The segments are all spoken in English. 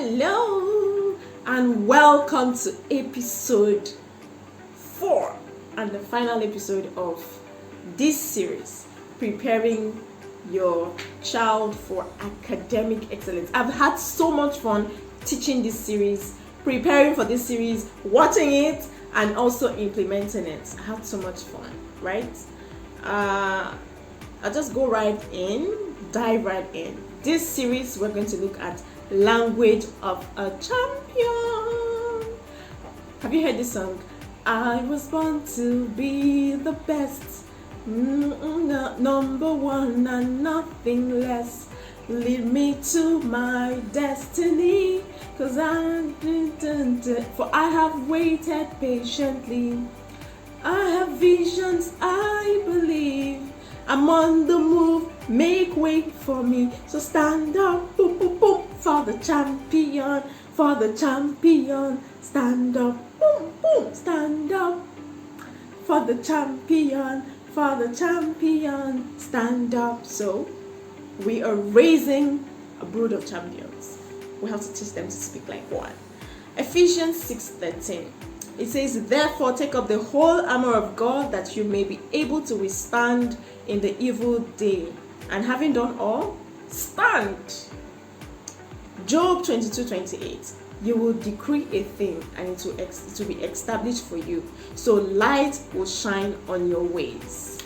Hello and welcome to episode 4 and the final episode of this series, preparing your child for academic excellence. I've had so much fun teaching this series, preparing for this series, watching it, and also implementing it. I had so much fun, right? I'll just go right in, dive right in. This series, we're going to look at language of a champion. Have you heard this song? I was born to be the best, number one and nothing less. Lead me to my destiny, for I have waited patiently. I have visions, I believe. I'm on the move, make way for me. So stand up, boom, boom, boom, for the champion, for the champion. Stand up, boom, boom, stand up, for the champion, for the champion. Stand up. So we are raising a brood of champions. We have to teach them to speak like one. Ephesians 6:13. It says, therefore take up the whole armor of God, that you may be able to withstand in the evil day, and having done all, stand. Job 22:28. You will decree a thing and it will be established for you, so light will shine on your ways.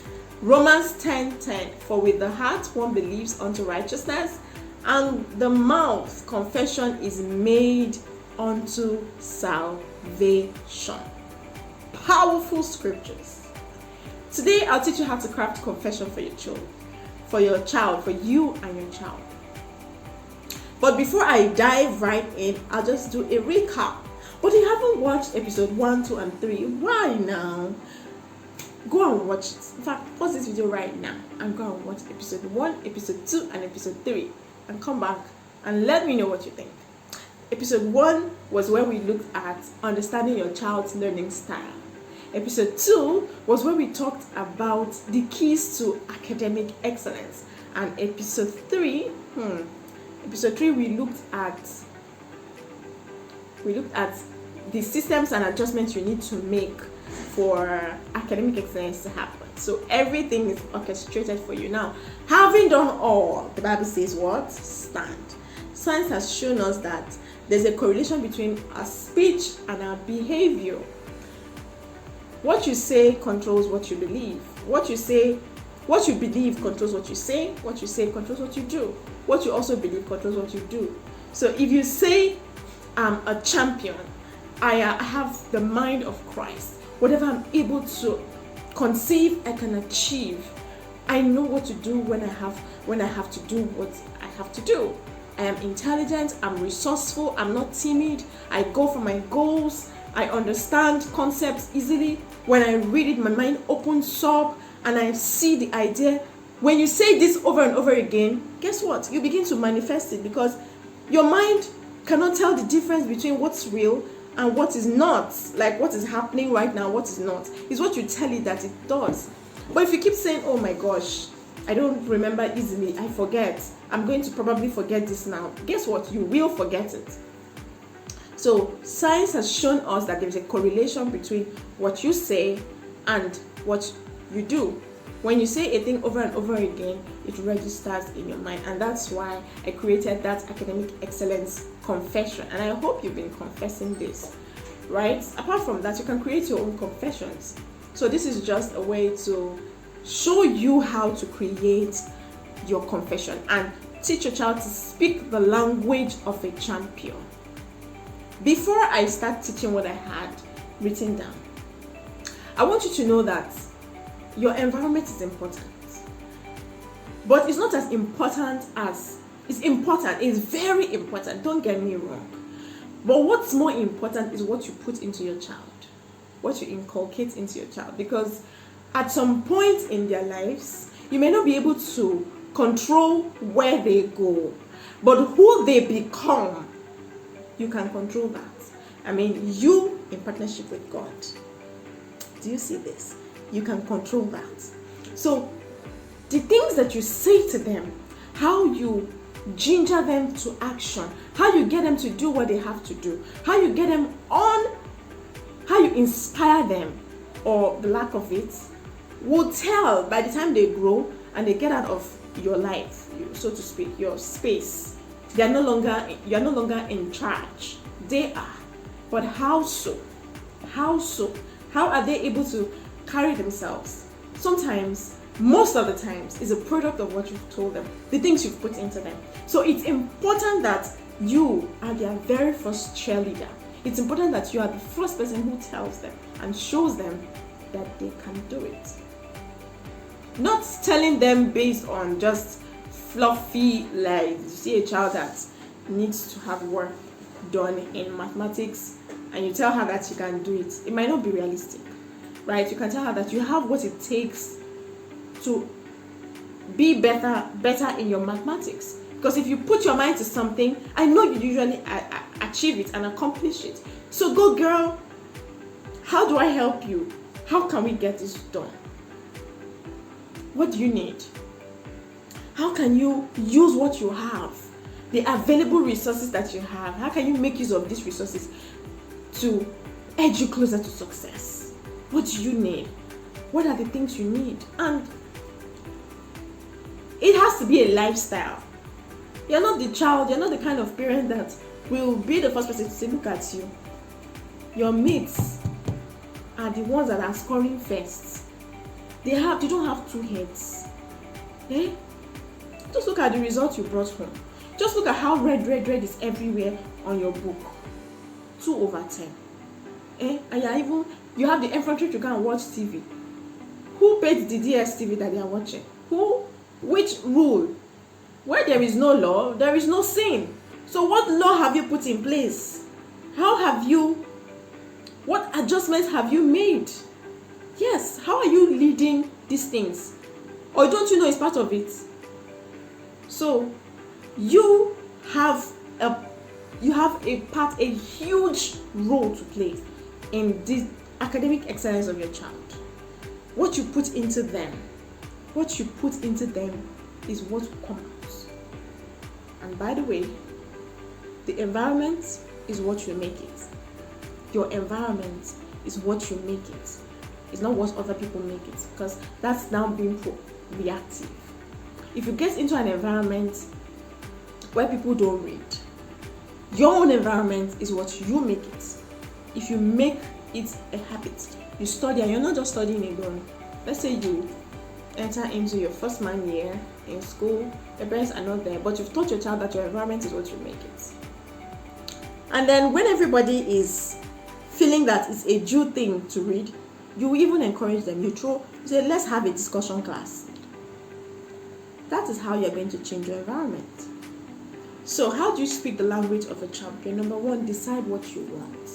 Romans 10:10. For with the heart one believes unto righteousness, and the mouth confession is made unto salvation. Powerful scriptures. Today I'll teach you how to craft confession for your child, for you and your child. But before I dive right in, I'll just do a recap. But if you haven't watched episode 1, 2, and 3, why now? Go and watch it. In fact, pause this video right now and go and watch episode 1, episode 2, and episode 3, and come back and let me know what you think. Episode 1 was where we looked at understanding your child's learning style. Episode 2 was where we talked about the keys to academic excellence. And episode 3, we looked at the systems and adjustments you need to make for academic excellence to happen. So everything is orchestrated for you. Now, having done all, the Bible says what? Stand. Science has shown us that there's a correlation between our speech and our behavior. What you say controls what you believe. What you believe controls what you say. What you say controls what you do. What you also believe controls what you do. So if you say, I'm a champion, I have the mind of Christ. Whatever I'm able to conceive, I can achieve. I know what to do when I have to do what I have to do. I am intelligent, I'm resourceful, I'm not timid, I go for my goals, I understand concepts easily. When I read it, my mind opens up and I see the idea. When you say this over and over again, guess what? You begin to manifest it, because your mind cannot tell the difference between what's real and what is not. Like what is happening right now, what is not. It's what you tell it that it does. But if you keep saying, oh my gosh, I don't remember easily, I forget, I'm going to probably forget this now. Guess what? You will forget it. So science has shown us that there's a correlation between what you say and what you do. When you say a thing over and over again, it registers in your mind. And that's why I created that academic excellence confession. And I hope you've been confessing this, right? Apart from that, you can create your own confessions. So this is just a way to show you how to create your confession and teach your child to speak the language of a champion. Before I start teaching what I had written down, I want you to know that your environment is important. But it's not as important as, it's important, it's very important, don't get me wrong. But what's more important is what you put into your child, what you inculcate into your child. Because at some point in their lives, you may not be able to control where they go, but who they become, you can control that. I mean, you in partnership with God. Do you see this? You can control that. So the things that you say to them, how you ginger them to action, how you get them to do what they have to do, how you get them on, how you inspire them, or the lack of it, will tell by the time they grow and they get out of your life, so to speak, your space. You're no longer in charge. They are. But how so? How so? How are they able to carry themselves? Sometimes, most of the times, is a product of what you've told them, the things you've put into them. So it's important that you are their very first cheerleader. It's important that you are the first person who tells them and shows them that they can do it. Not telling them based on just fluffy, like you see a child that needs to have work done in mathematics and you tell her that she can do it. It might not be realistic, right? You can tell her that you have what it takes to be better in your mathematics. Because if you put your mind to something, I know you usually achieve it and accomplish it. So go, girl. How do I help you? How can we get this done? What do you need? How can you use what you have? The available resources that you have. How can you make use of these resources to edge you closer to success? What do you need? What are the things you need? And it has to be a lifestyle. You're not the child, you're not the kind of parent that will be the first person to say, look at you. Your mates are the ones that are scoring first. They don't have two heads. Eh? Just look at the results you brought home. Just look at how red is everywhere on your book. 2/10. Eh? And you have the infantry to go and watch TV. Who paid the DSTV that they are watching? Which rule? Where there is no law, there is no sin. So what law have you put in place? What adjustments have you made? Yes, how are you leading these things? Or don't you know it's part of it? So you have a huge role to play in the academic excellence of your child. What you put into them is what will come out. And by the way, the environment is what you make it. Your environment is what you make it. It's not what other people make it, because that's now being reactive. If you get into an environment where people don't read, your own environment is what you make it. If you make it a habit, you study, and you're not just studying alone. Let's say you enter into your first man year in school, your parents are not there, but you've taught your child that your environment is what you make it. And then when everybody is feeling that it's a due thing to read, you even encourage them. You say, let's have a discussion class. That is how you're going to change your environment. So how do you speak the language of a champion? Number one, decide what you want.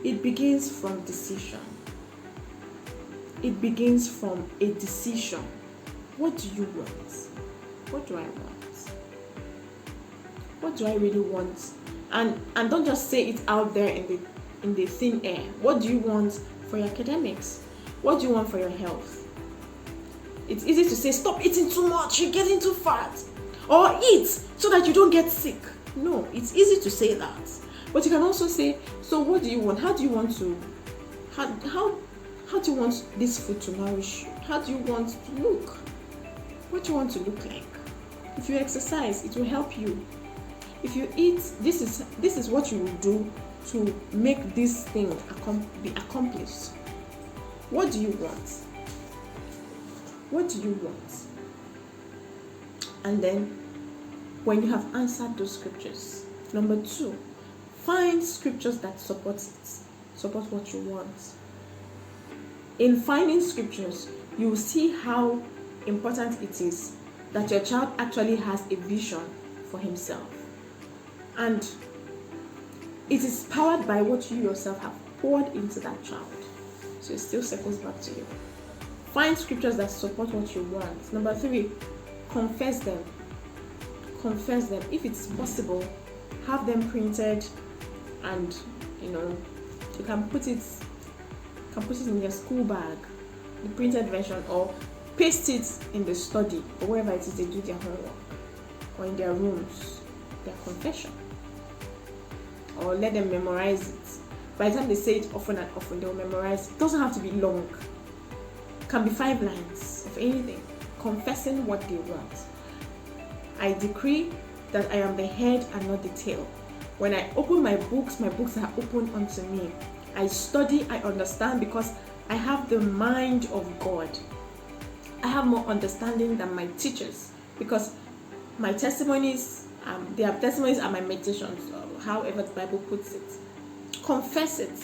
It begins from decision. It begins from a decision. What do you want? What do I want? What do I really want? And don't just say it out there in the thin air. What do you want for your academics? What do you want for your health? It's easy to say, stop eating too much, you're getting too fat. Or eat so that you don't get sick. No, it's easy to say that. But you can also say, so what do you want? How do you want this food to nourish you? How do you want to look? What do you want to look like? If you exercise, it will help you. If you eat, this is what you will do to make this thing be accomplished. What do you want? What do you want? And then, when you have answered those scriptures, number 2, find scriptures that support what you want. In finding scriptures, you will see how important it is that your child actually has a vision for himself. And it is powered by what you yourself have poured into that child. So it still circles back to you. Find scriptures that support what you want. Number 3, confess them. Confess them. If it's possible, have them printed, and you can put it in your school bag, the printed version, or paste it in the study or wherever it is they do their homework. or in their rooms their confession, or let them memorize it. By the time they say it often and often, they'll memorize it. It doesn't have to be long. It can be 5 lines of anything, confessing what they want. I decree that I am the head and not the tail. When I open my books are open unto me. I study, I understand, because I have the mind of God. I have more understanding than my teachers, because my testimonies, their testimonies are my meditations, however the Bible puts it. Confess it.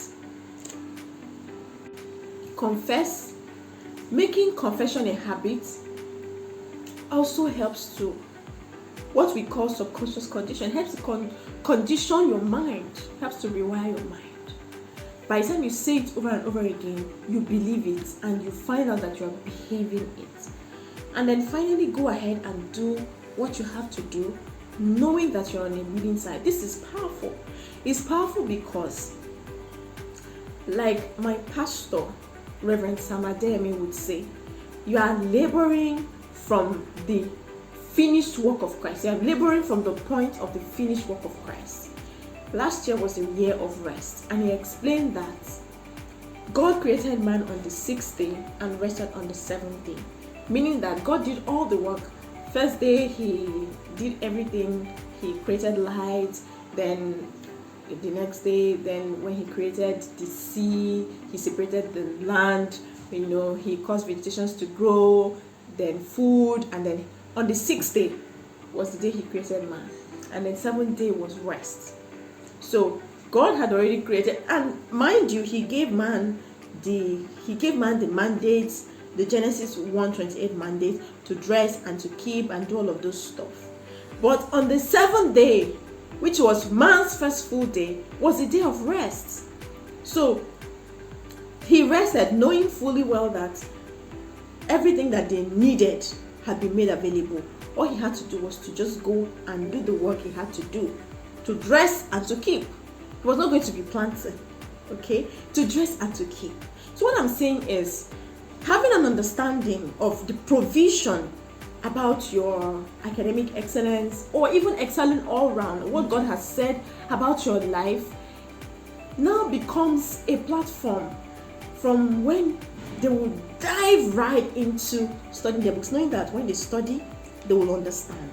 Confess. Making confession a habit also helps to what we call subconscious condition. Helps to condition your mind, helps to rewire your mind. By the time you say it over and over again, you believe it and you find out that you are behaving it. And then finally go ahead and do what you have to do, knowing that you're on a winning side. This is powerful. It's powerful because, like my pastor, Reverend Sam Adeyemi, would say, you are laboring from the finished work of Christ. You are laboring from the point of the finished work of Christ. Last year was a year of rest, and he explained that God created man on the 6th day and rested on the 7th day, meaning that God did all the work. First day he did everything. He created light. Then the next day, then when he created the sea, he separated the land, he caused vegetations to grow, then food, and then on the 6th day was the day he created man, and then 7th day was rest. So God had already created, and mind you, he gave man the mandates, the Genesis 1:28 mandate to dress and to keep and do all of those stuff. But on the 7th day, which was man's first full day, was the day of rest. So he rested, knowing fully well that everything that they needed had been made available. All he had to do was to just go and do the work he had to do, to dress and to keep. He was not going to be planted, okay? To dress and to keep. So what I'm saying is, having an understanding of the provision about your academic excellence, or even excelling all round, what God has said about your life, now becomes a platform from when they will dive right into studying their books, knowing that when they study, they will understand,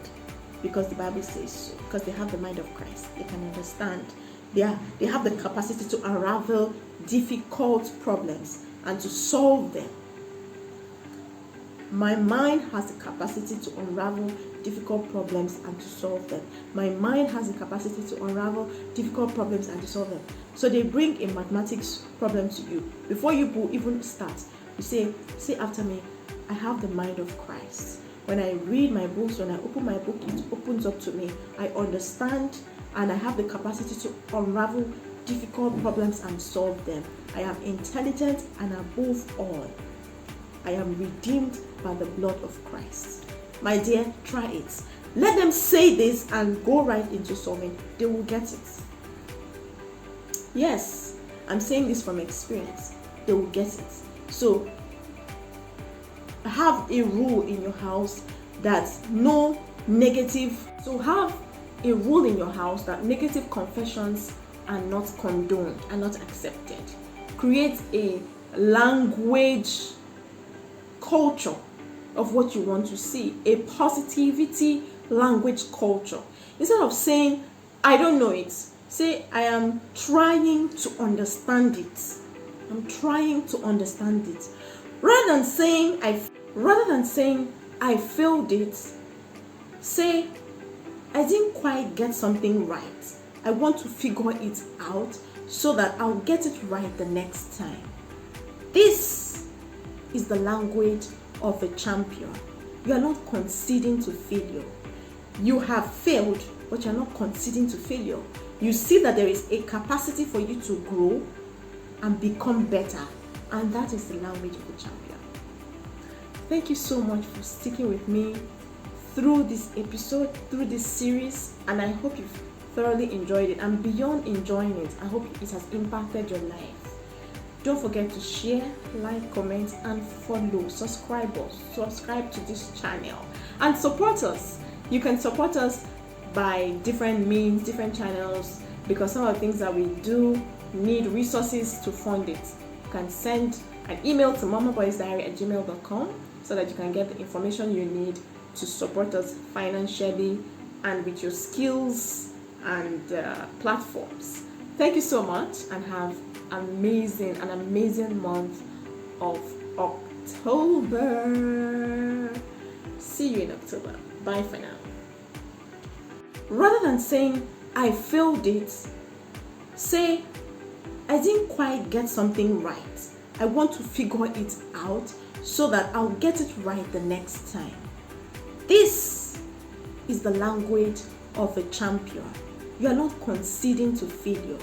because the Bible says so, because they have the mind of Christ. They can understand. They have the capacity to unravel difficult problems and to solve them. My mind has the capacity to unravel difficult problems and to solve them. My mind has the capacity to unravel difficult problems and to solve them. So they bring a mathematics problem to you. Before you even start, you say after me, I have the mind of Christ. When I read my books, when I open my book, it opens up to me. I understand, and I have the capacity to unravel difficult problems and solve them. I am intelligent, and above all, I am redeemed by the blood of Christ. My dear, try it. Let them say this and go right into solving. They will get it. Yes, I'm saying this from experience. They will get it. So, have a rule in your house that no negative. So have a rule in your house that negative confessions are not condoned, are not accepted. Create a language culture of what you want to see, a positivity language culture. Instead of saying, I don't know it, say, I am trying to understand it. I'm trying to understand it. Rather than saying, I failed it, say, I didn't quite get something right. I want to figure it out so that I'll get it right the next time. This is the language of a champion. You are not conceding to failure. You have failed, but you're not conceding to failure. You see that there is a capacity for you to grow and become better, and that is the language of a champion. Thank you so much for sticking with me through this episode, through this series, and I hope you've thoroughly enjoyed it. And beyond enjoying it, I hope it has impacted your life. Don't forget to share, like, comment, and follow. Subscribe to this channel and support us. You can support us by different means, different channels, because some of the things that we do need resources to fund it. You can send an email to mamaboysdiary@gmail.com so that you can get the information you need to support us financially and with your skills and platforms. Thank you so much, and have an amazing month of October. See you in October. Bye for now. Rather than saying I failed it, say I didn't quite get something right. I want to figure it out so that I'll get it right the next time. This is the language of a champion. You are not conceding to failure.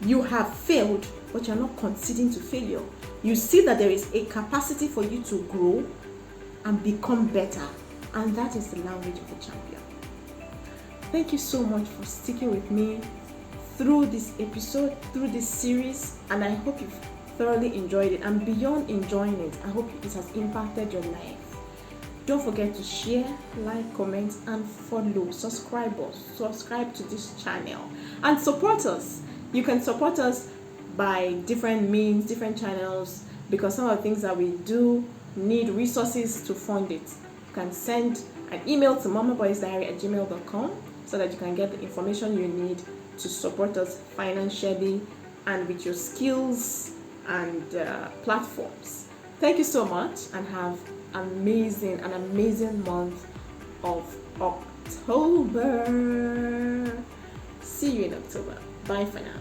You have failed, but you're not conceding to failure. You see that there is a capacity for you to grow and become better, and that is the language of a champion. Thank you so much for sticking with me through this episode, through this series, and I hope you've thoroughly enjoyed it. And beyond enjoying it, I hope it has impacted your life. Don't forget to share, like, comment, and follow. Subscribe to this channel and support us. You can support us by different means, different channels, because some of the things that we do need resources to fund it. You can send an email to mamaboysdiary@gmail.com so that you can get the information you need to support us financially and with your skills and platforms. Thank you so much, and have an amazing month of October. See you in October. Bye for now.